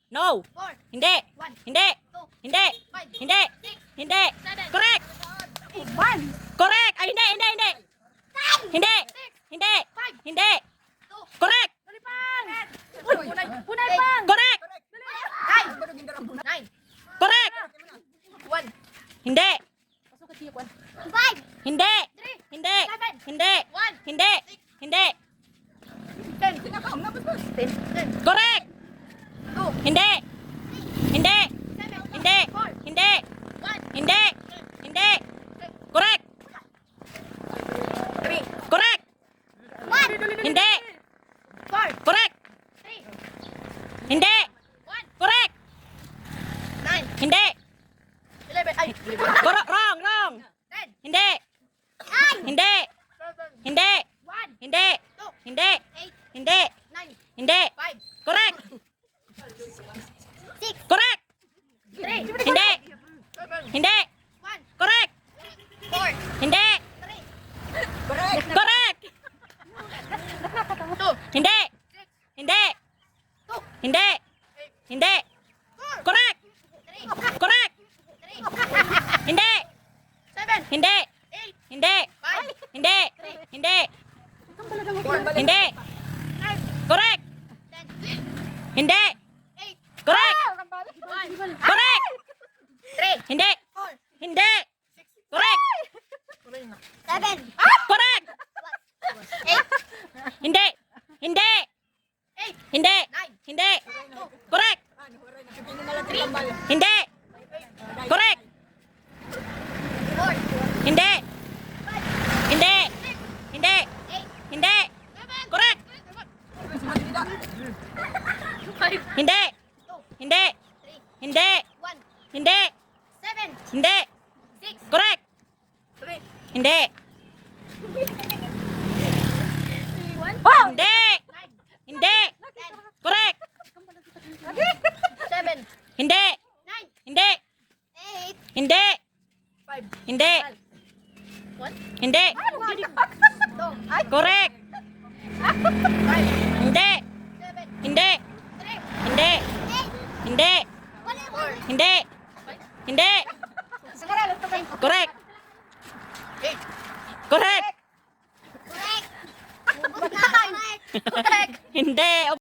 No. Four. Hindi. One. Hindi. Two. Hindi. Five. Hindi. Six. Hindi. Seven. Correct. One. Correct. Ay, hindi. Hindi. Hindi. Hindi. Six. Hindi. Five. Hindi. Two. Correct. Pang. Punay pang. Correct. Nine. Nine. Correct. One. Hindi. Five. Hindi. Three. Hindi. Seven. Hindi. One. Hindi. Hindi. Ten. Ten. Ten. Correct. Two. Hindi. Hindi. Seven. Hindi. Four. Hindi. One. Hindi. Hindi. Correct. Three. Correct. One. Hindi. Four. Correct. Three. Hindi. One. Correct. Nine. Hindi. 11. Ay. Wrong. Wrong. Ten. Hindi. Nine. Hindi. Seven. Hindi. One. Hindi. Two. Hindi. Eight. Hindi. Nine. Hindi. Five. Correct. Six. Correct. Three. Hindi. Seven. Hindi. One. Correct. Four. Hindi. Three. Correct. Two. Hindi. Six. Hindi. Two. Hindi. Hindi. Four. Correct. Three. Correct. Three. Hindi. Seven. Hindi. Eight. Hindi. Five. Hindi. Hindi. Four. Hindi. Nine. Correct. Ten. Hindi. Eight. Correct. One. Correct. Three. Hindi. Four. Hindi. Correct. Seven. Correct. Eight. Hindi. Hindi. Eight. Hindi. Nine. Hindi. Two. Correct. Three. Hindi. Correct. Four. Hindi. Five. Hindi. Six. Hindi. Eight. Hindi. Seven. Correct. Five. Hindi. Two. Hindi. Three. Hindi. One. Hindi. Seven. Hindi. Six. Correct. Three. Hindi. One. Hindi. Nine. Hindi. Ten. Correct. Seven. Hindi. Nine. Hindi. Eight. Hindi. Five. Hindi. One. Hindi. Two. Correct. Five. Hindi. Seven. Hindi. Three. Hindi. Eight. Hindi. Four. Hindi. Five. Hindi. Correct. Eight. Correct. Correct. Correct. Hindi.